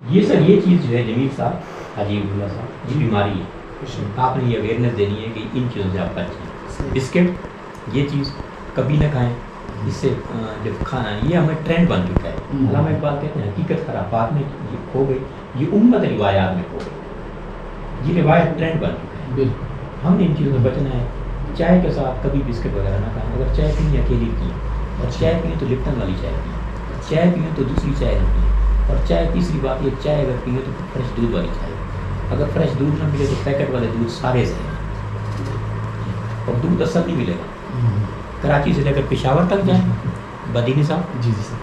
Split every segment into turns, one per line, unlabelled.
یہ سر یہ چیز جو ہے جمیل صاحب عجیب اللہ صاحب یہ بیماری ہے. آپ نے یہ اویئرنیس دینی ہے کہ ان چیزوں سے آپ بچیں. بسکٹ یہ چیز کبھی نہ کھائیں, اس سے جب کھانا یہ ہمیں ٹرینڈ بن چکا ہے. علامہ اقبال کہتے ہیں حقیقت خرافات میں یہ کھو گئی, یہ امت روایات میں کھو گئی, یہ روایت ٹرینڈ بن چکا ہے. ہم نے ان چیزوں سے بچنا ہے. چائے کے ساتھ کبھی بسکٹ وغیرہ نہ کھائیں. اگر چائے پینی اکیلی پئیں, اور چائے پئیں تو لپٹن والی چائے پئیں, چائے پئیں تو دوسری چائے نہ پئیں. اور چائے تیسری بات یہ چائے اگر پئیں تو فریش دودھ والی چائے. اگر فریش دودھ نہ ملے تو پیکٹ والے دودھ سارے سے ہیں, اور دودھ اصل نہیں ملے گا. کراچی سے لے کر پشاور تک جائیں بدینی صاحب,
جی جی سر,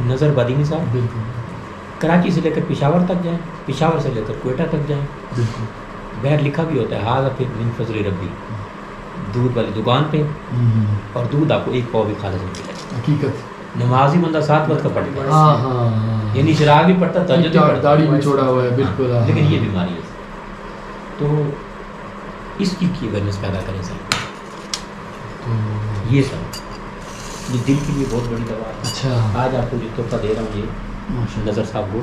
نظر بدینی صاحب,
بالکل.
کراچی سے لے کر پشاور تک جائیں, پشاور سے لے کر کوئٹہ تک جائیں,
بالکل.
باہر لکھا بھی ہوتا ہے ہاضا پھر من فضل ربی, دودھ والی دکان پہ, اور دودھ آپ کو ایک پاؤ بھی خالص نہیں ملے گا.
حقیقت.
نمازی بندہ 7 وقت کا پڑھتا ہے,
ہاں ہاں,
یعنی شراب بھی پڑھتا ہے, تہجد بھی پڑھتا
داڑھی بھی چھوڑا ہوا ہے, بالکل.
لیکن یہ بیماری ہے. تو اس چیز کی اویئرنیس پیدا کریں سر. یہ سب یہ دل کے لیے بہت بڑی دوا ہے.
اچھا,
آج آپ کو جو تحفہ دے رہا ہوں یہ نظر صاحب کو,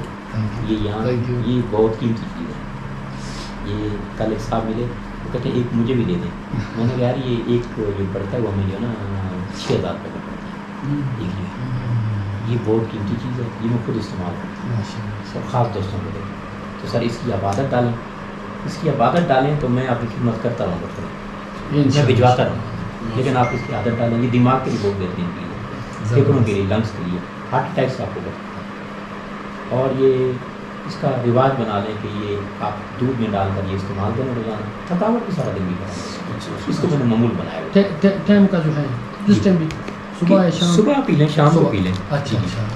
یہ یہاں یہ بہت قیمتی چیز ہے. یہ کل ایک صاحب ملے, وہ کہتے ہیں ایک مجھے بھی دے دیں. میں نے کہا یار یہ ایک جو پڑتا ہے وہ ہمیں جو ہے نا 6000 روپے کا پڑتا ہے. یہ بہت قیمتی چیز ہے, یہ میں خود استعمال کرتا ہوں اور خاص دوستوں کو دیں. تو سر اس کی عبادت ڈالیں, اس کی عبادت ڈالیں تو میں آپ کی خدمت کرتا رہوں گا, میں بھجواتا رہوں گا, لیکن آپ اس کی عادت ڈالیں. یہ دماغ کے لیے بہت بہترین چیز ہے, پھیپھڑوں کے لیے, لنگس کے لیے, ہارٹ اٹیک سے آپ کو بچتا ہے. اور یہ اس کا رواج بنا لیں کہ یہ آپ دودھ میں ڈال کر یہ استعمال کریں روزانہ. تھکاوٹ بھی سارا دن بھی کریں, اس کو میں نے معمول بنایا ہے.
ٹائم کا جو ہے جس ٹائم بھی صبح
صبح پی لیں, شام کو پی لیں.
اچھا اچھا.